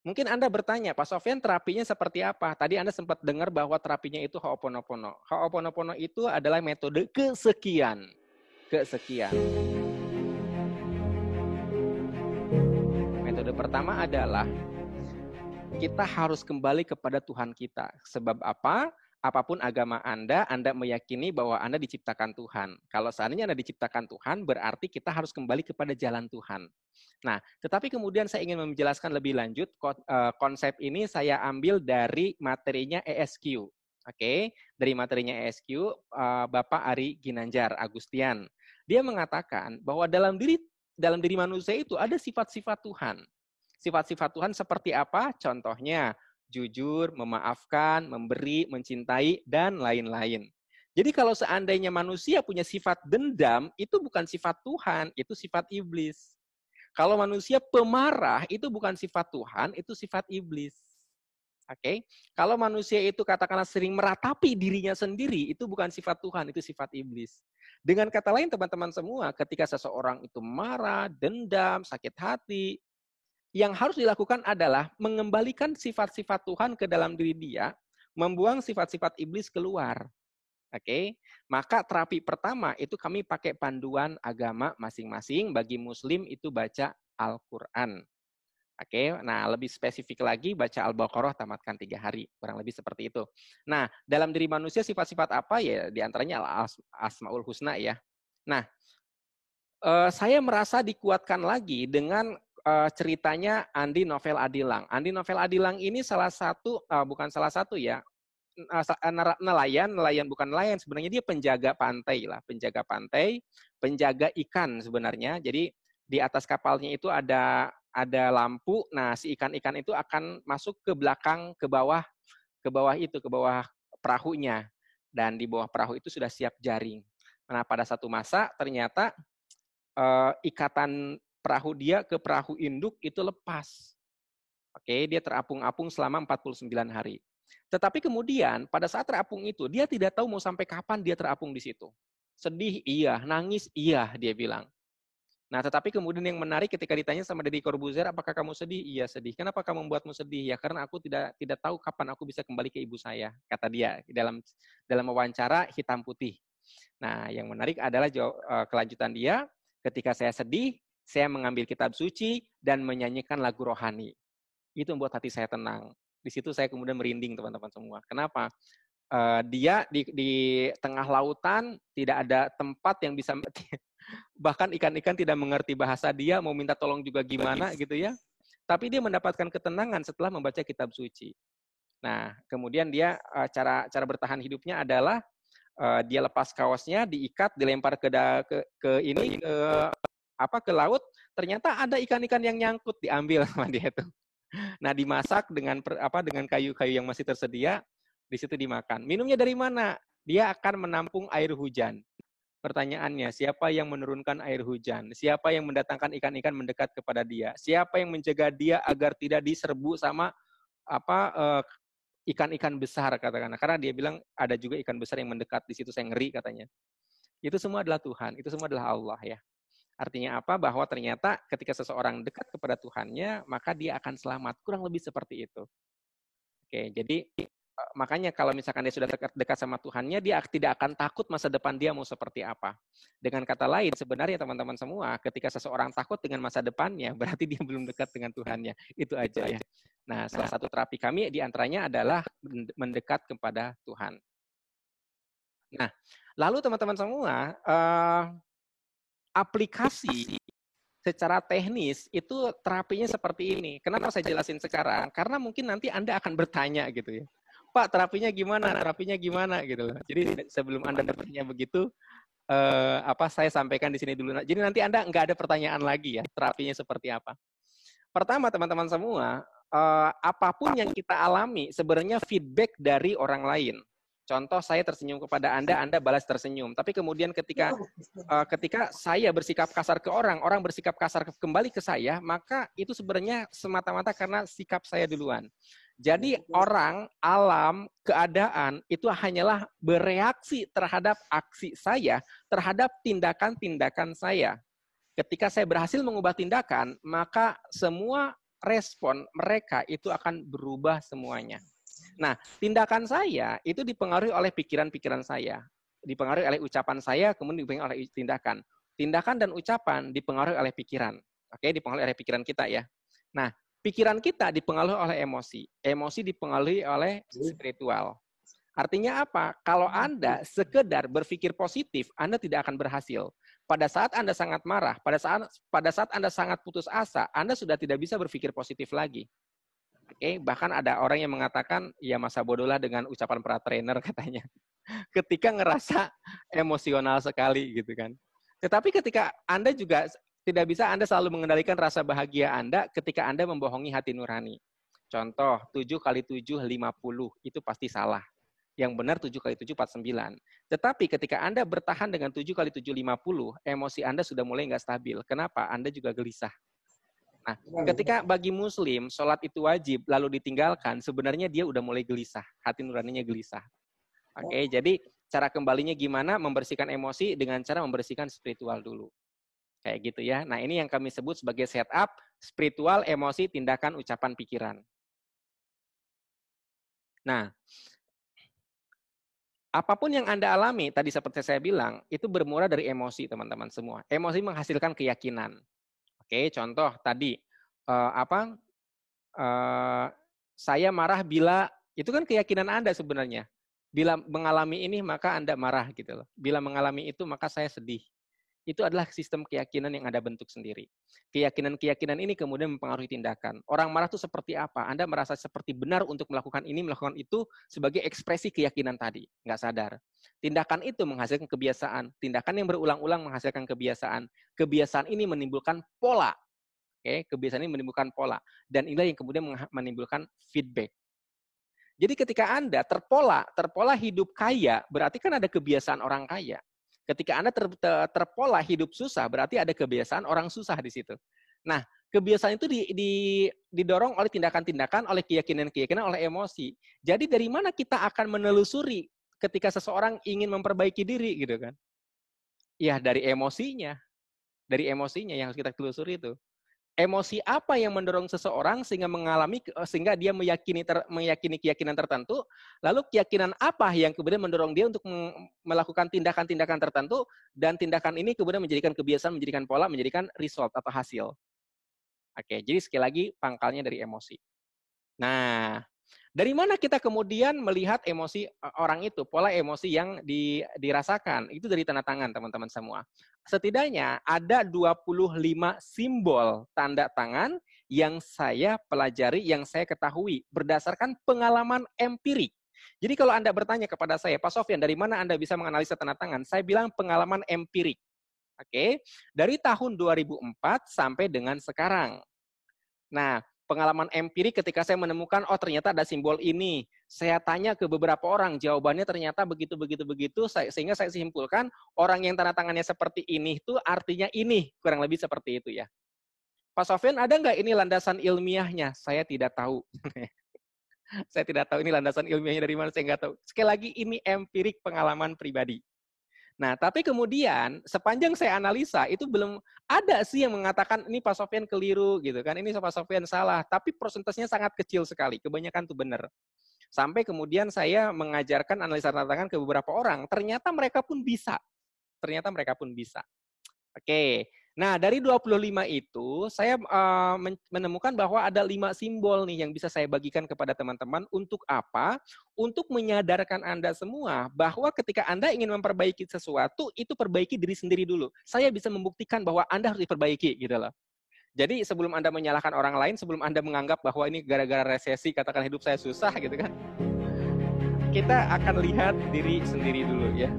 Mungkin Anda bertanya, Pak Sofyan terapinya seperti apa? Tadi Anda sempat dengar bahwa terapinya itu Ho'oponopono. Ho'oponopono itu adalah metode kesekian. Kesekian. Metode pertama adalah kita harus kembali kepada Tuhan kita. Sebab apa? Apapun agama Anda meyakini bahwa Anda diciptakan Tuhan. Kalau seandainya Anda diciptakan Tuhan, berarti kita harus kembali kepada jalan Tuhan. Nah, tetapi kemudian saya ingin menjelaskan lebih lanjut, konsep ini saya ambil dari materinya ESQ. Oke, dari materinya ESQ, Bapak Ari Ginanjar Agustian. Dia mengatakan bahwa dalam diri manusia itu ada sifat-sifat Tuhan. Sifat-sifat Tuhan seperti apa? Contohnya, jujur, memaafkan, memberi, mencintai, dan lain-lain. Jadi kalau seandainya manusia punya sifat dendam, itu bukan sifat Tuhan, itu sifat iblis. Kalau manusia pemarah, itu bukan sifat Tuhan, itu sifat iblis. Oke? Kalau manusia itu katakanlah sering meratapi dirinya sendiri, itu bukan sifat Tuhan, itu sifat iblis. Dengan kata lain teman-teman semua, ketika seseorang itu marah, dendam, sakit hati, yang harus dilakukan adalah mengembalikan sifat-sifat Tuhan ke dalam diri dia, membuang sifat-sifat iblis keluar. Oke, maka terapi pertama itu kami pakai panduan agama masing-masing. Bagi Muslim itu baca Al-Quran. Oke, nah lebih spesifik lagi baca Al-Baqarah tamatkan 3 hari, kurang lebih seperti itu. Nah, dalam diri manusia sifat-sifat apa ya? Di antaranya Asmaul Husna ya. Nah, saya merasa dikuatkan lagi dengan ceritanya Andi Novel Adilang. Andi Novel Adilang ini salah satu, bukan salah satu ya, nelayan bukan nelayan, sebenarnya dia penjaga pantai lah, penjaga ikan sebenarnya. Jadi di atas kapalnya itu ada lampu. Nah, si ikan-ikan itu akan masuk ke belakang, ke bawah perahunya, dan di bawah perahu itu sudah siap jaring. Nah, pada satu masa ternyata ikatan perahu dia ke perahu induk itu lepas. Oke, dia terapung-apung selama 49 hari. Tetapi kemudian pada saat terapung itu, dia tidak tahu mau sampai kapan dia terapung di situ. Sedih, iya. Nangis, iya, dia bilang. Nah, tetapi kemudian yang menarik ketika ditanya sama Deddy Corbuzier, apakah kamu sedih? Iya, sedih. Kenapa kamu membuatmu sedih? Ya, karena aku tidak tahu kapan aku bisa kembali ke ibu saya, kata dia dalam wawancara hitam putih. Nah, yang menarik adalah kelanjutan dia, ketika saya sedih, saya mengambil kitab suci dan menyanyikan lagu rohani. Itu membuat hati saya tenang. Di situ saya kemudian merinding, teman-teman semua. Kenapa? Dia di tengah lautan, tidak ada tempat yang bisa, bahkan ikan-ikan tidak mengerti bahasa dia, mau minta tolong juga gimana gitu ya. Tapi dia mendapatkan ketenangan setelah membaca kitab suci. Nah, kemudian dia cara bertahan hidupnya adalah dia lepas kaosnya, diikat, dilempar ke laut. Ternyata ada ikan-ikan yang nyangkut, diambil sama dia itu. Nah, dimasak dengan kayu-kayu yang masih tersedia, di situ dimakan. Minumnya dari mana? Dia akan menampung air hujan. Pertanyaannya, siapa yang menurunkan air hujan? Siapa yang mendatangkan ikan-ikan mendekat kepada dia? Siapa yang menjaga dia agar tidak diserbu sama ikan-ikan besar, katakanlah. Karena dia bilang ada juga ikan besar yang mendekat di situ, saya ngeri katanya. Itu semua adalah Tuhan, itu semua adalah Allah ya. Artinya apa? Bahwa ternyata ketika seseorang dekat kepada Tuhannya, maka dia akan selamat. Kurang lebih seperti itu. Oke, jadi makanya kalau misalkan dia sudah dekat sama Tuhannya, dia tidak akan takut masa depan dia mau seperti apa. Dengan kata lain, sebenarnya teman-teman semua, ketika seseorang takut dengan masa depannya, berarti dia belum dekat dengan Tuhannya. Itu aja ya. Nah, salah satu terapi kami diantaranya adalah mendekat kepada Tuhan. Nah, lalu teman-teman semua, aplikasi secara teknis itu terapinya seperti ini. Kenapa saya jelasin sekarang? Karena mungkin nanti Anda akan bertanya gitu ya. Pak, terapinya gimana? Terapinya gimana gitu. Jadi sebelum Anda bertanya begitu, saya sampaikan di sini dulu. Jadi nanti Anda nggak ada pertanyaan lagi ya, terapinya seperti apa. Pertama, teman-teman semua, apapun yang kita alami sebenarnya feedback dari orang lain. Contoh, saya tersenyum kepada Anda balas tersenyum. Tapi kemudian ketika saya bersikap kasar ke orang bersikap kasar kembali ke saya, maka itu sebenarnya semata-mata karena sikap saya duluan. Jadi orang, alam, keadaan itu hanyalah bereaksi terhadap aksi saya, terhadap tindakan-tindakan saya. Ketika saya berhasil mengubah tindakan, maka semua respon mereka itu akan berubah semuanya. Nah, tindakan saya itu dipengaruhi oleh pikiran-pikiran saya, dipengaruhi oleh ucapan saya, kemudian dipengaruhi oleh tindakan. Tindakan dan ucapan dipengaruhi oleh pikiran. Oke, dipengaruhi oleh pikiran kita ya. Nah, pikiran kita dipengaruhi oleh emosi. Emosi dipengaruhi oleh spiritual. Artinya apa? Kalau Anda sekedar berpikir positif, Anda tidak akan berhasil. Pada saat Anda sangat marah, pada saat Anda sangat putus asa, Anda sudah tidak bisa berpikir positif lagi. Oke, bahkan ada orang yang mengatakan, ya masa bodohlah dengan ucapan para trainer katanya. Ketika ngerasa emosional sekali gitu kan. Tetapi ketika Anda juga tidak bisa Anda selalu mengendalikan rasa bahagia Anda ketika Anda membohongi hati nurani. Contoh, 7 kali 7, 50. Itu pasti salah. Yang benar 7 kali 7, 49. Tetapi ketika Anda bertahan dengan 7 kali 7, 50, emosi Anda sudah mulai nggak stabil. Kenapa? Anda juga gelisah. Nah, ketika bagi Muslim, sholat itu wajib, lalu ditinggalkan, sebenarnya dia udah mulai gelisah. Hati nuraninya gelisah. Oke, jadi cara kembalinya gimana? Membersihkan emosi dengan cara membersihkan spiritual dulu. Kayak gitu ya. Nah, ini yang kami sebut sebagai setup, spiritual, emosi, tindakan, ucapan, pikiran. Nah, apapun yang Anda alami, tadi seperti saya bilang, itu bermula dari emosi, teman-teman semua. Emosi menghasilkan keyakinan. Oke, contoh tadi, saya marah bila, itu kan keyakinan Anda sebenarnya. Bila mengalami ini, maka Anda marah gitu loh. Bila mengalami itu, maka saya sedih. Itu adalah sistem keyakinan yang Anda bentuk sendiri. Keyakinan-keyakinan ini kemudian mempengaruhi tindakan. Orang marah itu seperti apa? Anda merasa seperti benar untuk melakukan ini, melakukan itu sebagai ekspresi keyakinan tadi. Nggak sadar. Tindakan itu menghasilkan kebiasaan. Tindakan yang berulang-ulang menghasilkan kebiasaan. Kebiasaan ini menimbulkan pola. Oke, kebiasaan ini menimbulkan pola. Dan inilah yang kemudian menimbulkan feedback. Jadi ketika Anda terpola hidup kaya, berarti kan ada kebiasaan orang kaya. Ketika Anda terpola hidup susah, berarti ada kebiasaan orang susah di situ. Nah, kebiasaan itu didorong oleh tindakan-tindakan, oleh keyakinan-keyakinan, oleh emosi. Jadi dari mana kita akan menelusuri ketika seseorang ingin memperbaiki diri gitu kan? Ya dari emosinya. Dari emosinya yang harus kita telusuri itu. Emosi apa yang mendorong seseorang sehingga dia meyakini keyakinan tertentu, lalu keyakinan apa yang kemudian mendorong dia untuk melakukan tindakan-tindakan tertentu, dan tindakan ini kemudian menjadikan kebiasaan, menjadikan pola, menjadikan result atau hasil. Oke, jadi sekali lagi pangkalnya dari emosi. Nah, dari mana kita kemudian melihat emosi orang itu, pola emosi yang dirasakan? Itu dari tanda tangan, teman-teman semua. Setidaknya ada 25 simbol tanda tangan yang saya pelajari, yang saya ketahui berdasarkan pengalaman empirik. Jadi kalau Anda bertanya kepada saya, Pak Sofyan, dari mana Anda bisa menganalisa tanda tangan? Saya bilang pengalaman empirik. Oke, dari tahun 2004 sampai dengan sekarang. Nah, pengalaman empirik ketika saya menemukan, oh ternyata ada simbol ini. Saya tanya ke beberapa orang, jawabannya ternyata begitu, sehingga saya simpulkan, orang yang tanda tangannya seperti ini itu artinya ini, kurang lebih seperti itu ya. Pak Sofyan, ada nggak ini landasan ilmiahnya? Saya tidak tahu. Saya tidak tahu ini landasan ilmiahnya dari mana, saya nggak tahu. Sekali lagi, ini empirik pengalaman pribadi. Nah, tapi kemudian sepanjang saya analisa itu belum ada sih yang mengatakan ini Pak Sofyan keliru gitu kan, ini Pak Sofyan salah, tapi persentasenya sangat kecil sekali, kebanyakan itu benar. Sampai kemudian saya mengajarkan analisa tanda tangan ke beberapa orang, ternyata mereka pun bisa. Oke. Nah, dari 25 itu, saya menemukan bahwa ada 5 simbol nih yang bisa saya bagikan kepada teman-teman. Untuk apa? Untuk menyadarkan Anda semua bahwa ketika Anda ingin memperbaiki sesuatu, itu perbaiki diri sendiri dulu. Saya bisa membuktikan bahwa Anda harus diperbaiki, gitu loh. Jadi sebelum Anda menyalahkan orang lain, sebelum Anda menganggap bahwa ini gara-gara resesi, katakan hidup saya susah, gitu kan. Kita akan lihat diri sendiri dulu, ya.